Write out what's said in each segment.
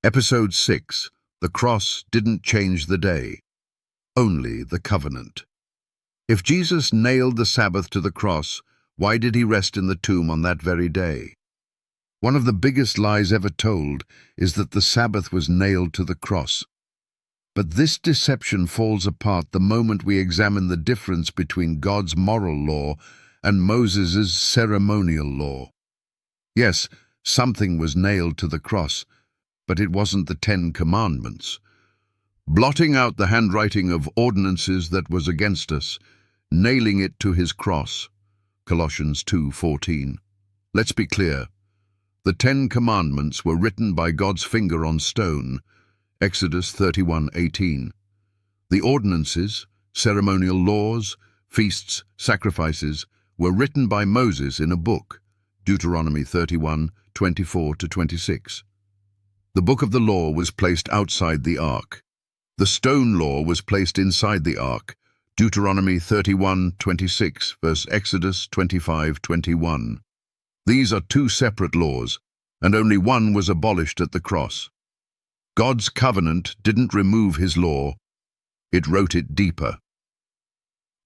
Episode 6. The cross didn't change the day, only the covenant. If Jesus nailed the Sabbath to the cross, why did he rest in the tomb on that very day? One of the biggest lies ever told is that the Sabbath was nailed to the cross. But this deception falls apart the moment we examine the difference between God's moral law and Moses' ceremonial law. Yes, something was nailed to the cross, but it wasn't the 10 Commandments. Blotting out the handwriting of ordinances that was against us, nailing it to his cross. Colossians 2:14. Let's be clear. The 10 Commandments were written by God's finger on stone. Exodus 31:18. The ordinances, ceremonial laws, feasts, sacrifices, were written by Moses in a book. Deuteronomy 31:24-26. The book of the law was placed outside the ark. The stone law was placed inside the ark. Deuteronomy 31:26 verse Exodus 25:21. These are two separate laws, and only one was abolished at the cross. God's covenant didn't remove his law, it wrote it deeper.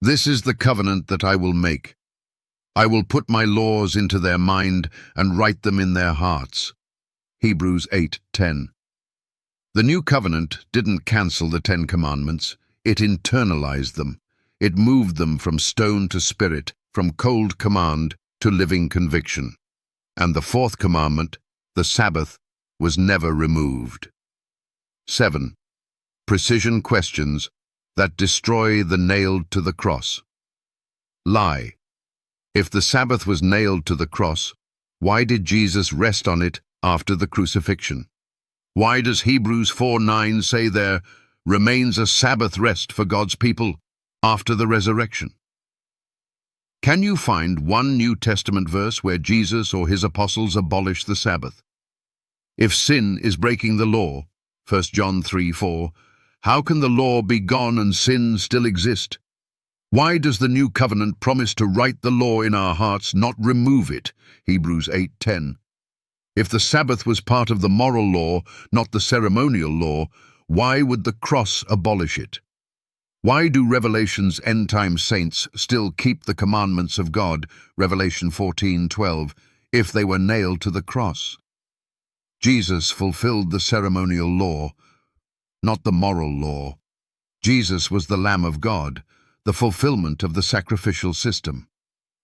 This is the covenant that I will make. I will put my laws into their mind and write them in their hearts. Hebrews 8:10. The new covenant didn't cancel the 10 Commandments, it internalized them. It moved them from stone to spirit, from cold command to living conviction. And the 4th commandment, the Sabbath, was never removed. 7. Precision questions that destroy the nailed to the cross. Lie. If the Sabbath was nailed to the cross, why did Jesus rest on it after the crucifixion? Why does Hebrews 4:9 say there remains a Sabbath rest for God's people after the resurrection? Can you find one New Testament verse where Jesus or his apostles abolish the Sabbath? If sin is breaking the law, 1 John 3:4, how can the law be gone and sin still exist? Why does the new covenant promise to write the law in our hearts, not remove it? Hebrews 8:10. If the Sabbath was part of the moral law, not the ceremonial law, why would the cross abolish it? Why do Revelation's end-time saints still keep the commandments of God, Revelation 14:12, if they were nailed to the cross? Jesus fulfilled the ceremonial law, not the moral law. Jesus was the Lamb of God, the fulfillment of the sacrificial system.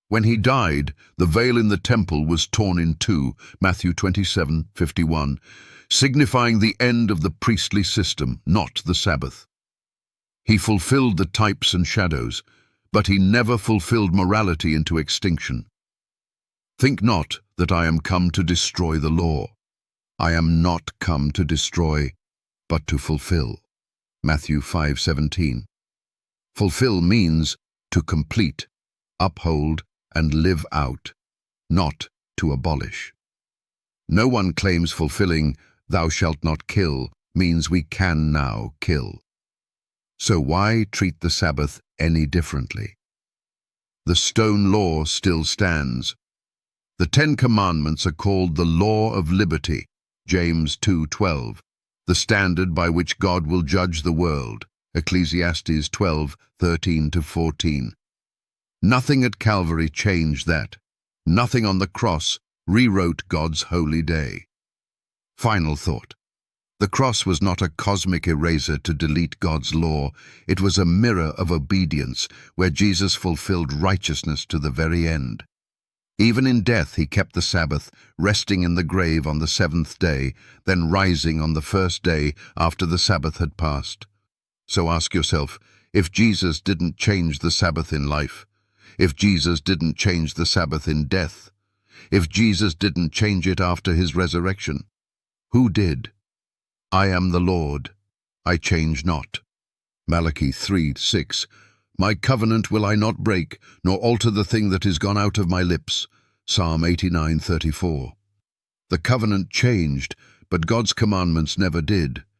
When he died, the veil in the temple was torn in two, Matthew 27:51, signifying the end of the priestly system, not the Sabbath. He fulfilled the types and shadows, but he never fulfilled morality into extinction. Think not that I am come to destroy the law. I am not come to destroy, but to fulfill. Matthew 5:17. Fulfill means to complete, uphold, and live out, not to abolish. No one claims fulfilling "thou shalt not kill" means we can now kill. So why treat the Sabbath any differently? The stone law still stands. The 10 Commandments are called the law of liberty, James 2:12, the standard by which God will judge the world, Ecclesiastes 12:13-14. Nothing at Calvary changed that. Nothing on the cross rewrote God's holy day. Final thought. The cross was not a cosmic eraser to delete God's law. It was a mirror of obedience where Jesus fulfilled righteousness to the very end. Even in death he kept the Sabbath, resting in the grave on the 7th day, then rising on the 1st day after the Sabbath had passed. So ask yourself, if Jesus didn't change the Sabbath in life, if Jesus didn't change the Sabbath in death, if Jesus didn't change it after his resurrection, who did? I am the Lord, I change not. Malachi 3:6. My covenant will I not break, nor alter the thing that is gone out of my lips. Psalm 89:34. The covenant changed, but God's commandments never did.